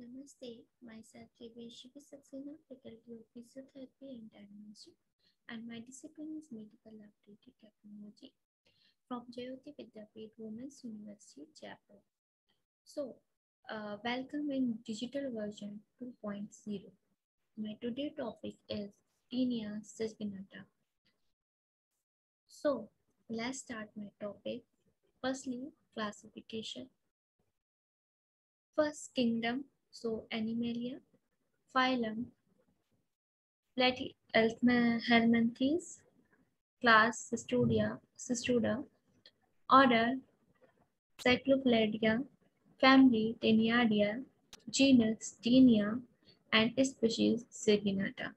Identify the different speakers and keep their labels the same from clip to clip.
Speaker 1: Namaste, myself Name-Shivi Saxena, faculty of Physiotherapy and Diagnostics, and my discipline is Medical Laboratory Technology from Jayoti Vidyapeeth Women's University, Jaipur. So, welcome in digital version 2.0. My today topic is Tinea Saginata. So, let's start my topic. Firstly, classification. First, kingdom, so Animalia. Phylum, Platyhelminthes. Class, Cystuda. Order, Cyclopledia. Family, Teniadia. Genus, Tinea. And species, Saginata.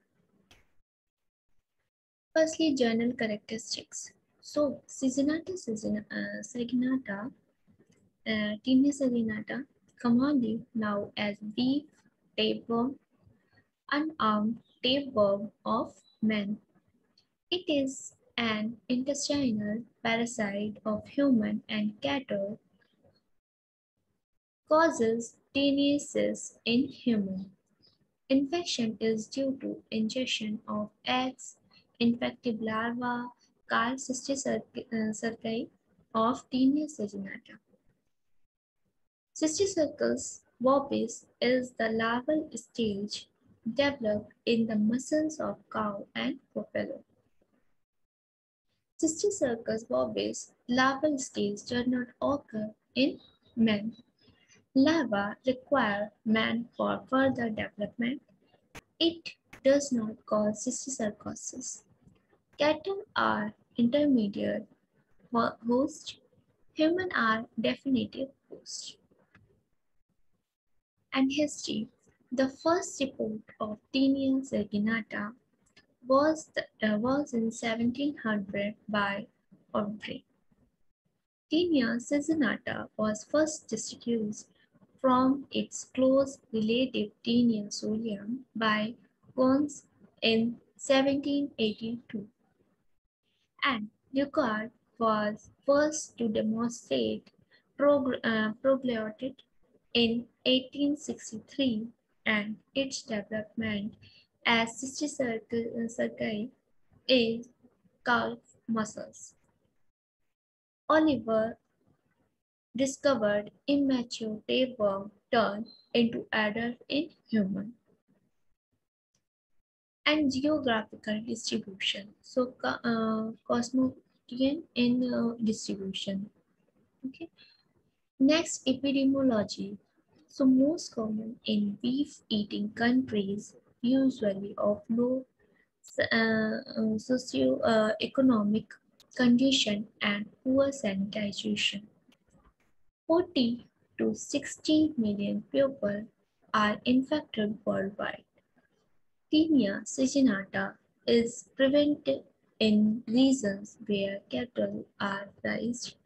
Speaker 1: Firstly, journal characteristics. So, Saginata, Tinea Saginata, commonly known as beef tapeworm, unarmed tapeworm of man. It is an intestinal parasite of human and cattle, causes tenacious in human. Infection is due to ingestion of eggs, infective larvae, cysticerci of Tinea saginata. Cysticercus bovis is the larval stage developed in the muscles of cow and buffalo. Cysticercus bovis larval stage does not occur in men. Larvae require man for further development. It does not cause cysticercosis. Cattle are intermediate hosts. Humans are definitive hosts. And history. The first report of Tinea saginata was in 1700 by Aubrey. Tinea saginata was first distinguished from its close relative Tinea solium by Gons in 1782, and Leucard was first to demonstrate proglotid in 1863, and its development as cysticerci is calf muscles. Oliver discovered immature tapeworm turned into adult in human. And geographical distribution. So, cosmopolitan in distribution. Okay. Next, epidemiology. So, most common in beef-eating countries, usually of low socio-economic condition and poor sanitation. 40 to 60 million people are infected worldwide. Tinea saginata is prevalent in regions where cattle are raised: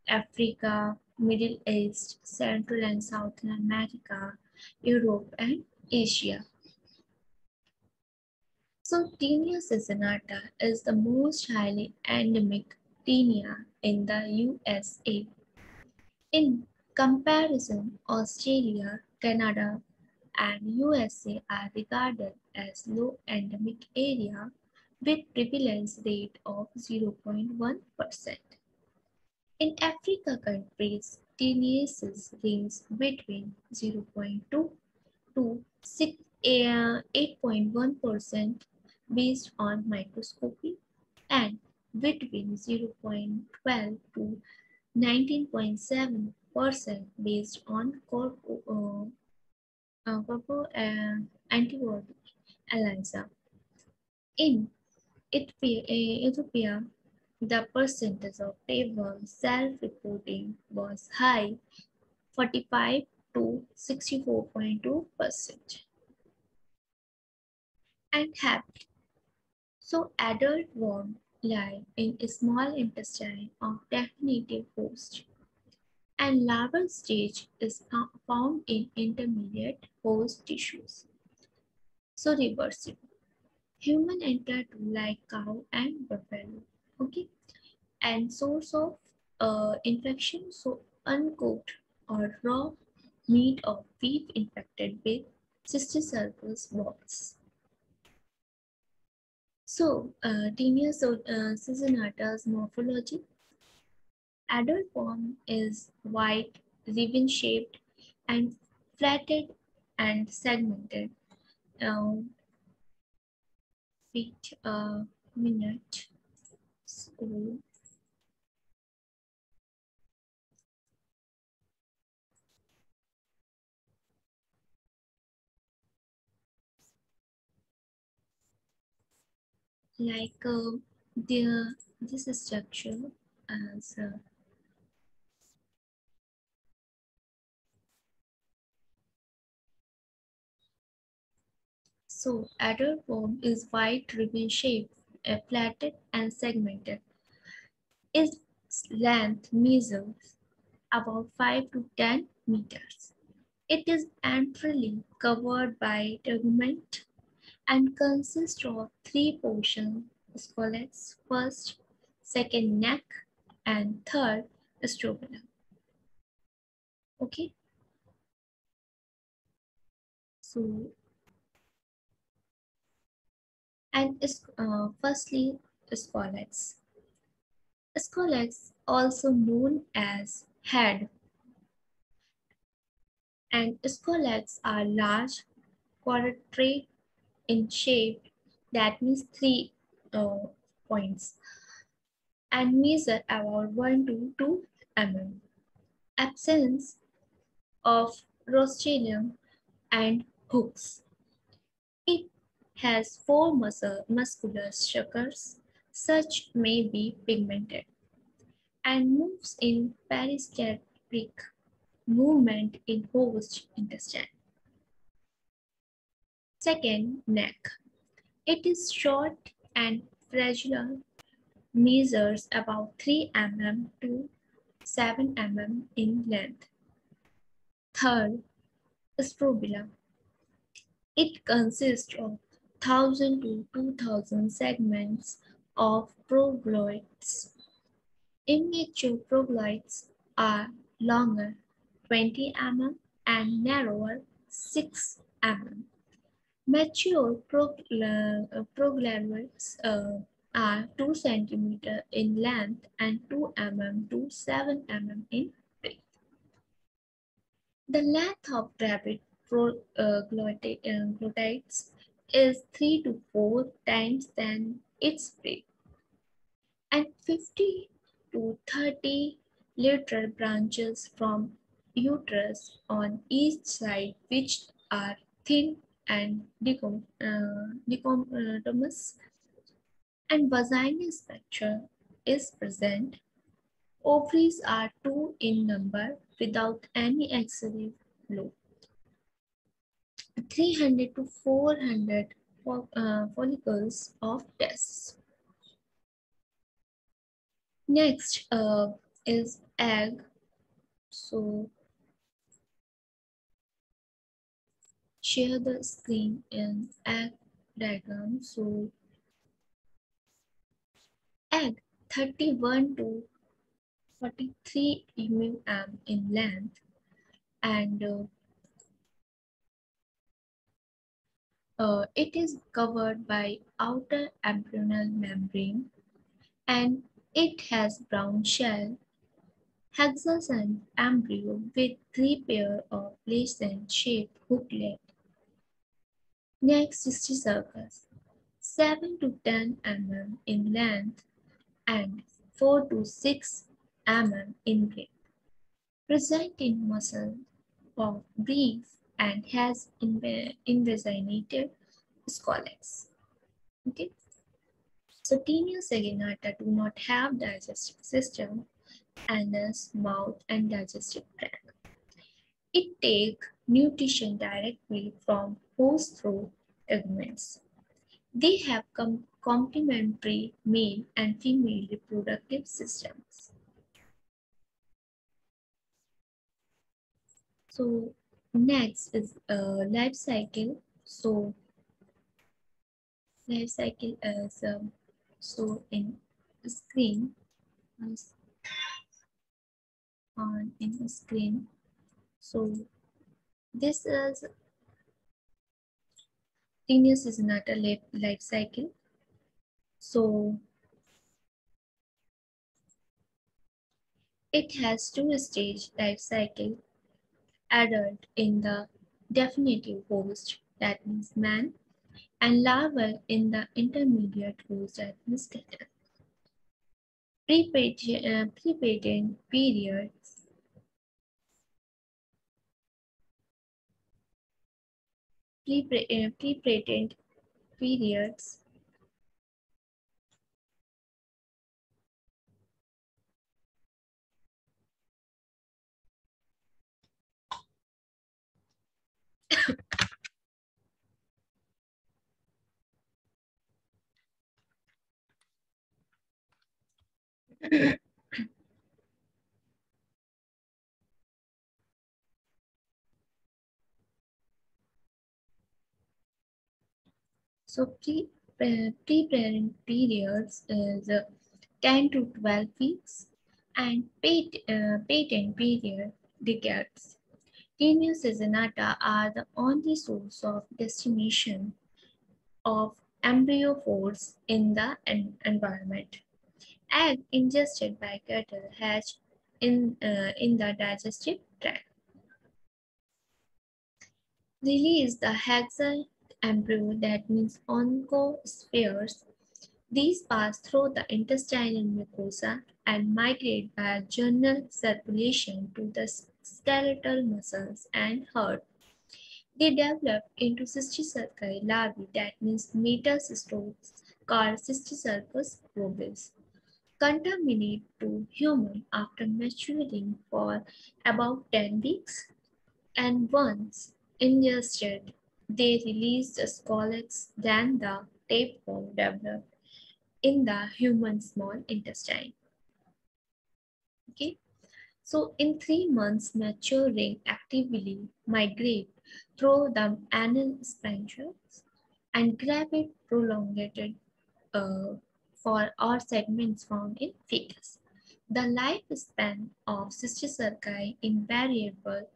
Speaker 1: Africa, Middle East, Central and South America, Europe, and Asia. So, Tinea saginata is the most highly endemic tinea in the USA. In comparison, Australia, Canada, and USA are regarded as low endemic area with prevalence rate of 0.1%. In Africa countries, tenacious range between 0.2 to 8.1% based on microscopy, and between 0.12 to 19.7% based on antibody ELISA. In Ethiopia, the percentage of tapeworm self-reporting was high, 45 to 64.2%. And habit. So adult worm lie in a small intestine of definitive host, and larval stage is found in intermediate host tissues. So reversible. Human enter to like cow and buffalo. Okay. And source of infection, so uncooked or raw made of weave infected with cysticercus walls. So, Saginata's morphology. Adult form is white, ribbon-shaped, and flattened and segmented. Uh, Wait a minute. So, like the this structure as so adult form is white ribbon shaped, flattened and segmented. Its length measures about 5 to 10 meters. It is entirely covered by tegment and consists of three portions: scolex, first, second neck, and third strobila. Okay, so and is firstly scolex. Scolex, also known as head, and scolex are large, quadrate in shape, that means three points, and measure about 1 to 2 mm. Absence of rostrum and hooks. It has four muscular suckers, such may be pigmented, and moves in peristaltic movement in host intestine. Second, neck. It is short and fragile, measures about 3 mm to 7 mm in length. Third, strobila. It consists of 1,000 to 2,000 segments of progloids. Immature progloids are longer, 20 mm, and narrower, 6 mm. Mature progloids are 2 cm in length and 2 mm to 7 mm in width. The length of rabbit glottids is 3 to 4 times than its breadth, and 50 to 30 lateral branches from uterus on each side, which are thin and dichotomous, and vaginal structure is present. Ovaries are 2 in number without any axillary lobe. 300 to 400 follicles of tests. Next is egg. So share the screen in egg diagram. So egg 31 to 43 mm in length, and it is covered by outer embryonal membrane, and it has brown shell, hexagon embryo with 3 pair of lacent-shaped hooklet. Next is the circus, 7 to 10 mm in length and 4 to 6 mm in width. Present in muscle of brief and has invaginated scolex. Okay. So Tinea saginata do not have digestive system, anus, mouth, and digestive tract. It takes nutrition directly from host through tegments. They have complementary male and female reproductive systems. So next is life cycle. So life cycle is so in screen on in the screen. So This is Tinea Saginata life cycle. So it has two-stage life cycle: adult in the definitive host, that means man, and larval in the intermediate host, that means cattle. Pre-patent periods. Pre-patent periods. So pre-parent periods is 10 to 12 weeks, and patent period decades. Tinea Saginata are the only source of destination of embryophores in the environment. Egg ingested by cattle hatch in the digestive tract. Release the hexagon embryo, that means oncospheres. These pass through the intestinal mucosa and migrate by general circulation to the skeletal muscles and heart. They develop into cysticercal larvae, that means metacystodes called Cysticercus robis. Contaminate to human after maturing for about 10 weeks, and once ingested, they release the scolex, then the tapeworm developed in the human small intestine. Okay, so in 3 months, maturing actively migrate through the anal sphincters and gravid prolongated for or segments found in fetus. The lifespan of cysticerci invariable.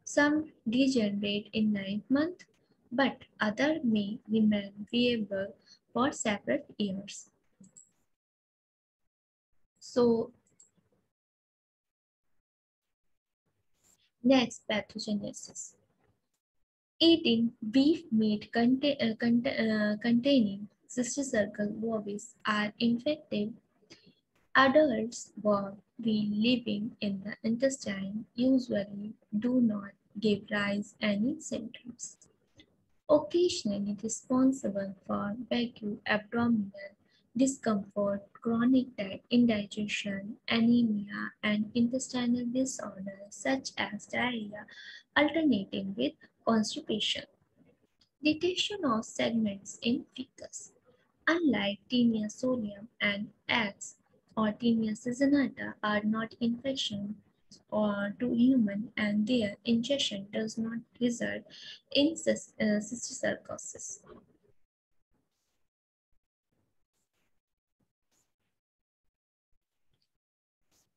Speaker 1: Some degenerate in 9th month, but other may remain viable for several years. So next, pathogenesis. Eating beef meat containing cysticercal ovis are infective. Adults will be living in the intestine usually do not give rise any symptoms. Occasionally responsible for vague abdominal discomfort, chronic indigestion, anemia, and intestinal disorders such as diarrhea, alternating with constipation. Detection of segments in fetus. Unlike Tinea solium and eggs or Tinea saginata are not infections or to human, and their ingestion does not result in cysticercosis.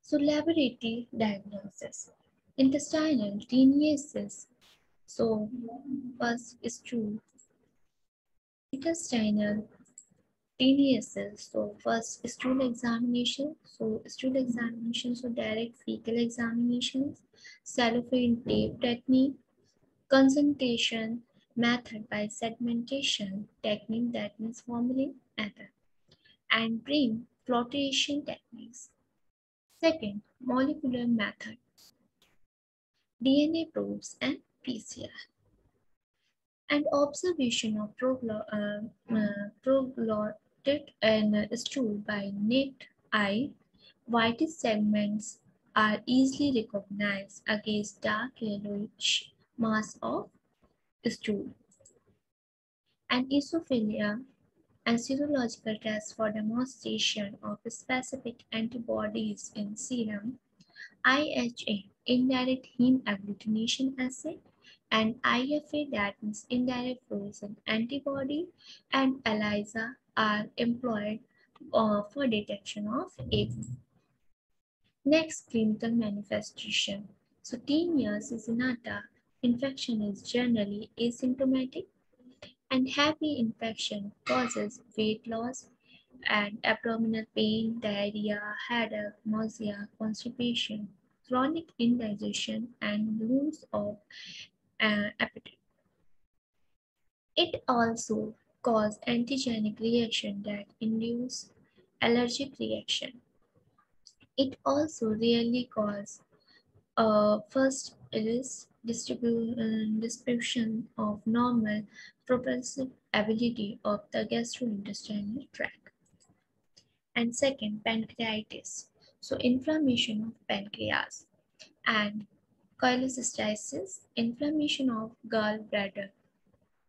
Speaker 1: So laboratory diagnosis. Intestinal tenacious. So first is true. Intestinal tenacious. So first stool examination. So direct fecal examinations, cellophane tape technique, concentration method by segmentation technique, that means formalin method, and brain flotation techniques. Second, molecular method, DNA probes and PCR, and observation of proglotted and stool by naked eye. White segments are easily recognized against dark yellowish mass of stool. And esophagia and serological tests for demonstration of specific antibodies in serum, IHA, indirect heme agglutination assay, and IFA, that means indirect fluorescent antibody, and ELISA are employed for detection of AIDS. Next, clinical manifestation. So, tinea saginata infection is generally asymptomatic, and heavy infection causes weight loss and abdominal pain, diarrhea, headache, nausea, constipation, chronic indigestion, and loss of appetite. It also causes antigenic reaction that induce allergic reaction. It also rarely causes first is distribution of normal propulsive ability of the gastrointestinal tract. And second, pancreatitis. So inflammation of pancreas and cholecystitis, inflammation of gallbladder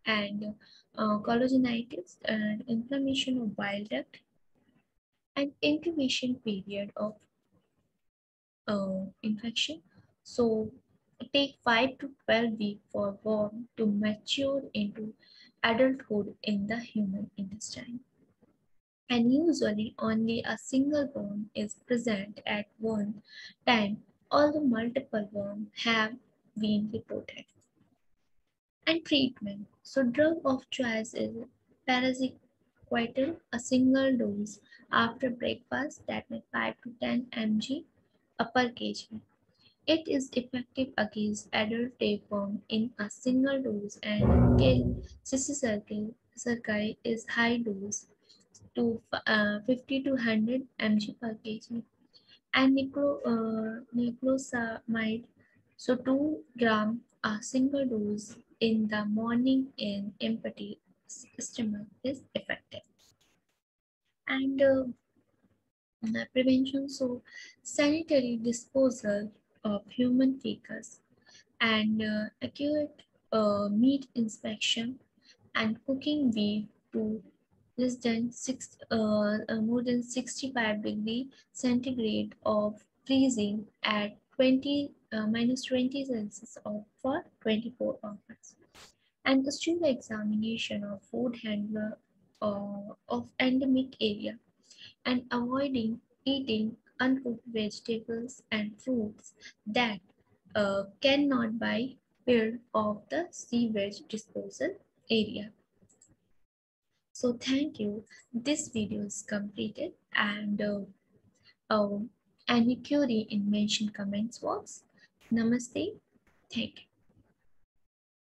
Speaker 1: and collagenitis and inflammation of bile duct and incubation period of infection. So take 5 to 12 weeks for worm to mature into adulthood in the human intestine. And usually only a single worm is present at one time, although multiple worms have been reported. And treatment. So drug of choice is paracetamol, a single dose after breakfast, that means 5 to 10 mg per kg. It is effective against adult tapeworm in a single dose, and Cilicicercae is high dose to 50 to 100 mg per kg. And niclosamide, so 2 gram a single dose in the morning in empty stomach is effective. And prevention, so sanitary disposal of human fecus and accurate meat inspection and cooking beef to less than more than 65 degree centigrade of freezing at 20 minus 20 Celsius for 24 hours. And the stool examination of food handler of endemic area and avoiding eating uncooked vegetables and fruits that cannot be peeled off the sewage disposal area. So thank you. This video is completed, and any query in mention comments box. Namaste. Thank you.